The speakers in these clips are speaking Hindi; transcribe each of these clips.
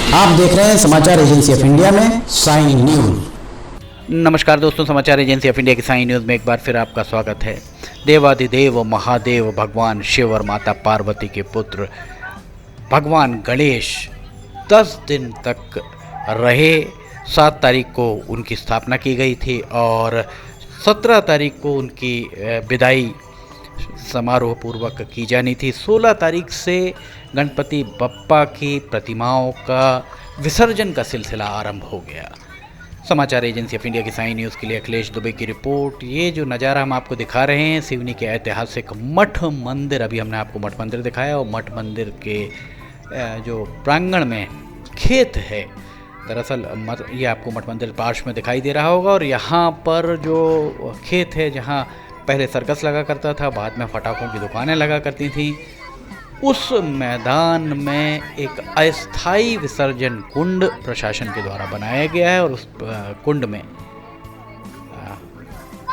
आप देख रहे हैं समाचार एजेंसी ऑफ इंडिया में साई न्यूज। नमस्कार दोस्तों, समाचार एजेंसी ऑफ इंडिया की साई न्यूज़ में एक बार फिर आपका स्वागत है। देवाधिदेव महादेव भगवान शिव और माता पार्वती के पुत्र भगवान गणेश 10 दिन तक रहे। 7 तारीख को उनकी स्थापना की गई थी और 17 तारीख को उनकी विदाई समारोह पूर्वक की जानी थी। 16 तारीख से गणपति बप्पा की प्रतिमाओं का विसर्जन का सिलसिला आरंभ हो गया। समाचार एजेंसी ऑफ इंडिया की साई न्यूज़ के लिए अखिलेश दुबे की रिपोर्ट। ये जो नज़ारा हम आपको दिखा रहे हैं सिवनी के ऐतिहासिक मठ मंदिर, अभी हमने आपको मठ मंदिर दिखाया और मठ मंदिर के जो प्रांगण में खेत है, दरअसल ये आपको मठ मंदिर पार्श्व में दिखाई दे रहा होगा। और यहाँ पर जो खेत है जहाँ पहले सर्कस लगा करता था, बाद में पटाखों की दुकानें लगा करती थीं, उस मैदान में एक अस्थाई विसर्जन कुंड प्रशासन के द्वारा बनाया गया है और उस कुंड में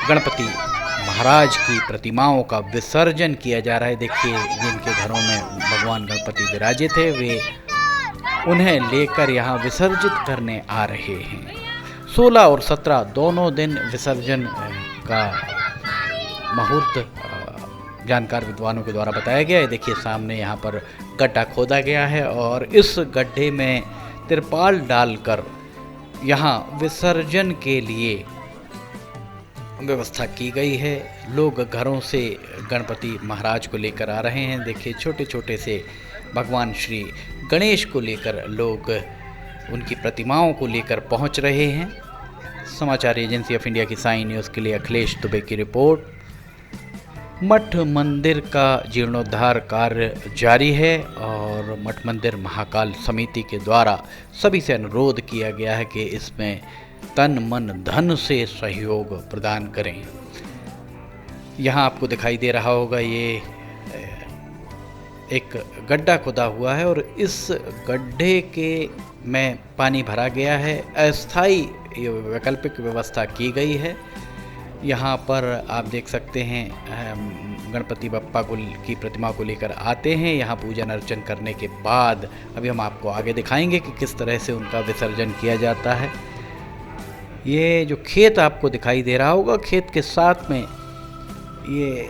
गणपति महाराज की प्रतिमाओं का विसर्जन किया जा रहा है। देखिए, जिनके घरों में भगवान गणपति विराजे थे वे उन्हें लेकर यहाँ विसर्जित करने आ रहे हैं। 16 और 17 दोनों दिन विसर्जन का मुहूर्त जानकार विद्वानों के द्वारा बताया गया है। देखिए, सामने यहाँ पर गड्ढा खोदा गया है और इस गड्ढे में तिरपाल डालकर यहाँ विसर्जन के लिए व्यवस्था की गई है। लोग घरों से गणपति महाराज को लेकर आ रहे हैं। देखिए, छोटे छोटे से भगवान श्री गणेश को लेकर लोग उनकी प्रतिमाओं को लेकर पहुंच रहे हैं। समाचार एजेंसी ऑफ इंडिया की साई न्यूज़ के लिए अखिलेश दुबे की रिपोर्ट। मठ मंदिर का जीर्णोद्धार कार्य जारी है और मठ मंदिर महाकाल समिति के द्वारा सभी से अनुरोध किया गया है कि इसमें तन मन धन से सहयोग प्रदान करें। यहाँ आपको दिखाई दे रहा होगा ये एक गड्ढा खुदा हुआ है और इस गड्ढे के में पानी भरा गया है। अस्थाई वैकल्पिक व्यवस्था की गई है। यहाँ पर आप देख सकते हैं गणपति बप्पा की प्रतिमा को लेकर आते हैं। यहाँ पूजन अर्चन करने के बाद अभी हम आपको आगे दिखाएंगे कि किस तरह से उनका विसर्जन किया जाता है। ये जो खेत आपको दिखाई दे रहा होगा, खेत के साथ में ये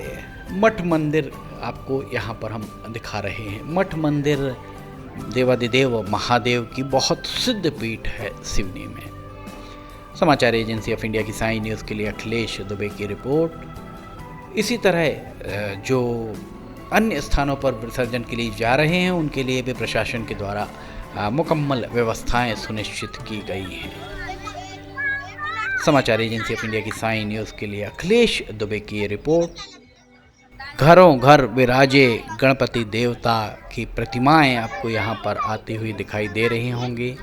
मठ मंदिर आपको यहाँ पर हम दिखा रहे हैं। मठ मंदिर देवाधिदेव महादेव की बहुत सिद्ध पीठ है सिवनी में। समाचार एजेंसी ऑफ इंडिया की साई न्यूज़ के लिए अखिलेश दुबे की रिपोर्ट। इसी तरह जो अन्य स्थानों पर विसर्जन के लिए जा रहे हैं उनके लिए भी प्रशासन के द्वारा मुकम्मल व्यवस्थाएं सुनिश्चित की गई हैं। समाचार एजेंसी ऑफ इंडिया की साई न्यूज़ के लिए अखिलेश दुबे की रिपोर्ट। घरों घर विराजे गणपति देवता की प्रतिमाएं आपको यहाँ पर आती हुई दिखाई दे रही होंगी।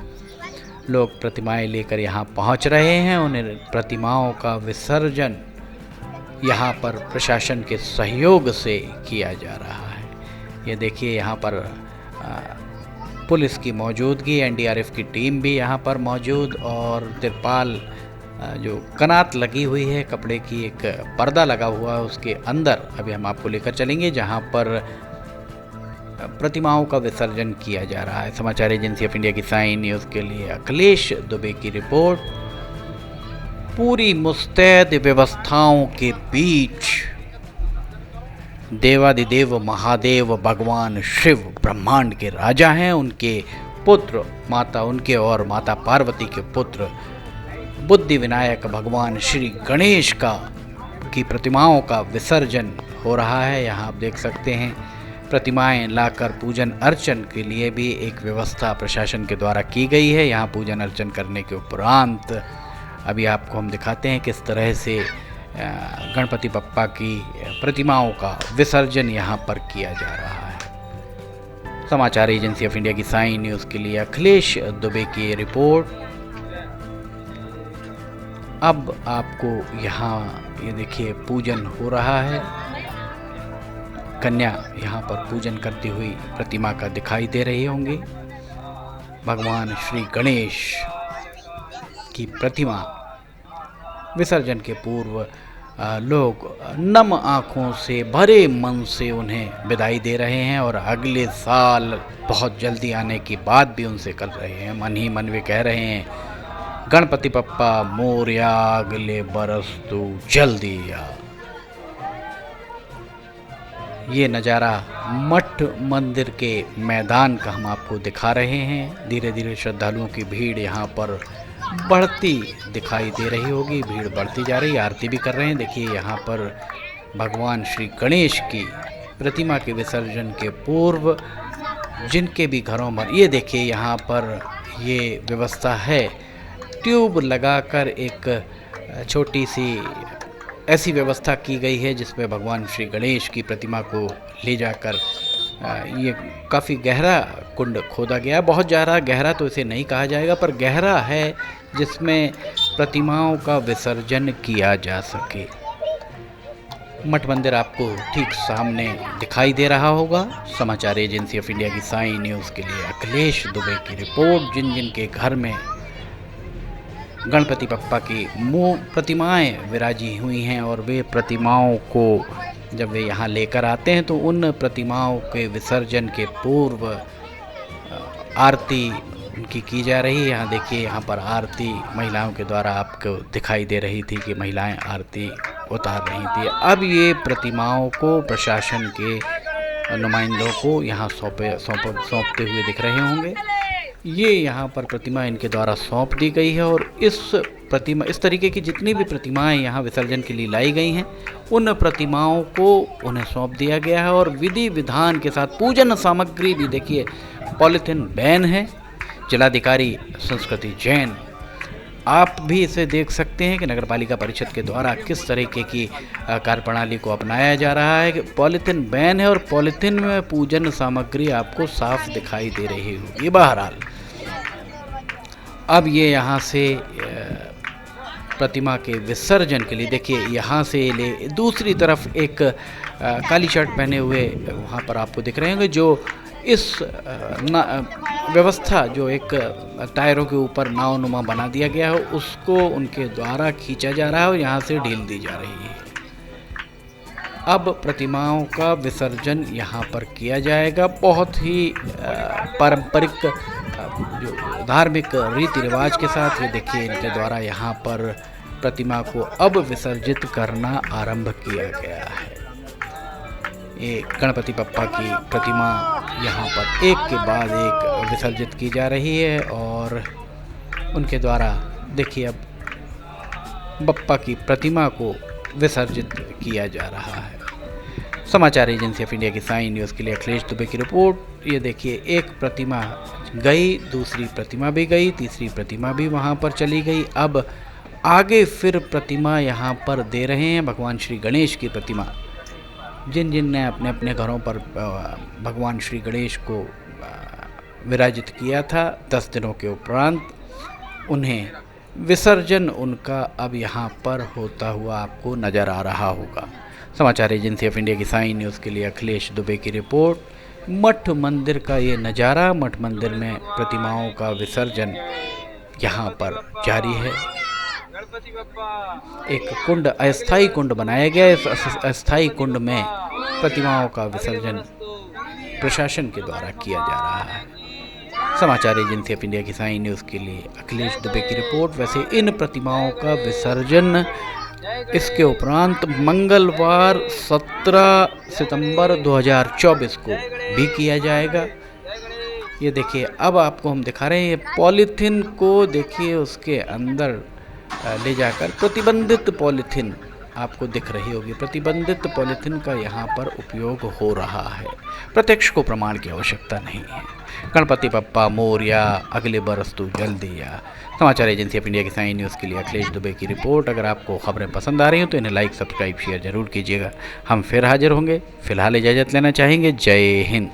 लोग प्रतिमाएं लेकर यहाँ पहुँच रहे हैं। उन्हें प्रतिमाओं का विसर्जन यहाँ पर प्रशासन के सहयोग से किया जा रहा है। ये देखिए, यहाँ पर पुलिस की मौजूदगी, एनडीआरएफ की टीम भी यहाँ पर मौजूद और तिरपाल जो कनात लगी हुई है, कपड़े की एक पर्दा लगा हुआ है, उसके अंदर अभी हम आपको लेकर चलेंगे जहाँ पर प्रतिमाओं का विसर्जन किया जा रहा है। समाचार एजेंसी ऑफ इंडिया की साई न्यूज़ के लिए अखिलेश दुबे की रिपोर्ट। पूरी मुस्तैद व्यवस्थाओं के बीच देवाधिदेव महादेव भगवान शिव ब्रह्मांड के राजा हैं। उनके पुत्र उनके और माता पार्वती के पुत्र बुद्धि विनायक भगवान श्री गणेश की प्रतिमाओं का विसर्जन हो रहा है। यहाँ आप देख सकते हैं प्रतिमाएं लाकर पूजन अर्चन के लिए भी एक व्यवस्था प्रशासन के द्वारा की गई है। यहाँ पूजन अर्चन करने के उपरांत अभी आपको हम दिखाते हैं किस तरह से गणपति बप्पा की प्रतिमाओं का विसर्जन यहाँ पर किया जा रहा है। समाचार एजेंसी ऑफ इंडिया की साई न्यूज़ के लिए अखिलेश दुबे की रिपोर्ट। अब आपको यहाँ ये देखिए पूजन हो रहा है। कन्या यहाँ पर पूजन करती हुई प्रतिमा का दिखाई दे रही होंगी। भगवान श्री गणेश की प्रतिमा विसर्जन के पूर्व लोग नम आँखों से भरे मन से उन्हें विदाई दे रहे हैं और अगले साल बहुत जल्दी आने की बात भी उनसे कर रहे हैं। मन ही मन वे कह रहे हैं, गणपति बप्पा मोरया अगले बरस तू जल्दी आ। ये नज़ारा मठ मंदिर के मैदान का हम आपको दिखा रहे हैं। धीरे धीरे श्रद्धालुओं की भीड़ यहाँ पर बढ़ती दिखाई दे रही होगी, भीड़ बढ़ती जा रही है। आरती भी कर रहे हैं। देखिए यहाँ पर भगवान श्री गणेश की प्रतिमा के विसर्जन के पूर्व जिनके भी घरों में, ये देखिए यहाँ पर ये व्यवस्था है, ट्यूब लगाकर एक छोटी सी ऐसी व्यवस्था की गई है जिसमें भगवान श्री गणेश की प्रतिमा को ले जाकर ये काफ़ी गहरा कुंड खोदा गया है। बहुत ज़्यादा गहरा तो इसे नहीं कहा जाएगा, पर गहरा है जिसमें प्रतिमाओं का विसर्जन किया जा सके। मठ मंदिर आपको ठीक सामने दिखाई दे रहा होगा। समाचार एजेंसी ऑफ इंडिया की साई न्यूज़ के लिए अखिलेश दुबे की रिपोर्ट। जिन जिन के घर में गणपति बप्पा की प्रतिमाएं विराजी हुई हैं और वे प्रतिमाओं को जब वे यहाँ लेकर आते हैं तो उन प्रतिमाओं के विसर्जन के पूर्व आरती उनकी की जा रही है। यहाँ देखिए, यहाँ पर आरती महिलाओं के द्वारा आपको दिखाई दे रही थी कि महिलाएं आरती उतार रही थी। अब ये प्रतिमाओं को प्रशासन के नुमाइंदों को यहाँ सौंपते हुए दिख रहे होंगे। ये यहाँ पर प्रतिमा इनके द्वारा सौंप दी गई है और इस तरीके की जितनी भी प्रतिमाएं यहाँ विसर्जन के लिए लाई गई हैं उन प्रतिमाओं को उन्हें सौंप दिया गया है और विधि विधान के साथ पूजन सामग्री भी देखिए पॉलीथिन बैन है। जिलाधिकारी संस्कृति जैन, आप भी इसे देख सकते हैं कि नगर पालिका परिषद के द्वारा किस तरीके की कार्यप्रणाली को अपनाया जा रहा है। पॉलीथिन बैन है और पॉलीथिन में पूजन सामग्री आपको साफ दिखाई दे रही होगी। बहरहाल अब ये यहाँ से प्रतिमा के विसर्जन के लिए देखिए यहाँ से ले दूसरी तरफ एक काली शर्ट पहने हुए वहाँ पर आपको दिख रहे होंगे जो इस व्यवस्था जो एक टायरों के ऊपर नावनुमा बना दिया गया है उसको उनके द्वारा खींचा जा रहा है और यहाँ से ढील दी जा रही है। अब प्रतिमाओं का विसर्जन यहाँ पर किया जाएगा। बहुत ही पारंपरिक जो धार्मिक रीति रिवाज के साथ ये देखिए इनके द्वारा यहाँ पर प्रतिमा को अब विसर्जित करना आरंभ किया गया है। ये गणपति बप्पा की प्रतिमा यहाँ पर एक के बाद एक विसर्जित की जा रही है और उनके द्वारा देखिए अब बप्पा की प्रतिमा को विसर्जित किया जा रहा है। समाचार एजेंसी ऑफ इंडिया की साई न्यूज़ के लिए अखिलेश दुबे की रिपोर्ट। ये देखिए एक प्रतिमा गई, दूसरी प्रतिमा भी गई, तीसरी प्रतिमा भी वहाँ पर चली गई। अब आगे फिर प्रतिमा यहाँ पर दे रहे हैं भगवान श्री गणेश की प्रतिमा। जिन जिन ने अपने अपने घरों पर भगवान श्री गणेश को विराजित किया था 10 दिनों के उपरांत उन्हें विसर्जन उनका अब यहाँ पर होता हुआ आपको नज़र आ रहा होगा। समाचार एजेंसी ऑफ इंडिया की साई न्यूज़ के लिए अखिलेश दुबे की रिपोर्ट। मठ मंदिर का ये नज़ारा, मठ मंदिर में प्रतिमाओं का विसर्जन यहाँ पर जारी है। एक कुंड, अस्थाई कुंड बनाया गया है। इस अस्थाई कुंड में प्रतिमाओं का विसर्जन प्रशासन के द्वारा किया जा रहा है। समाचार एजेंसी ऑफ इंडिया की साई न्यूज़ के लिए अखिलेश दुबे की रिपोर्ट। वैसे इन प्रतिमाओं का विसर्जन इसके उपरांत मंगलवार 17 सितंबर 2024 को भी किया जाएगा। ये देखिए अब आपको हम दिखा रहे हैं ये पॉलीथिन को, देखिए उसके अंदर ले जाकर प्रतिबंधित पॉलीथिन आपको दिख रही होगी। प्रतिबंधित पॉलीथिन का यहाँ पर उपयोग हो रहा है। प्रत्यक्ष को प्रमाण की आवश्यकता नहीं है। गणपति बप्पा मोरया अगले बरस तू जल्दी आ। समाचार एजेंसी ऑफ इंडिया की साई न्यूज़ के लिए अखिलेश दुबे की रिपोर्ट। अगर आपको खबरें पसंद आ रही हो तो इन्हें लाइक, सब्सक्राइब, शेयर जरूर कीजिएगा। हम फिर हाजिर होंगे। फिलहाल इजाज़त लेना चाहेंगे। जय हिंद।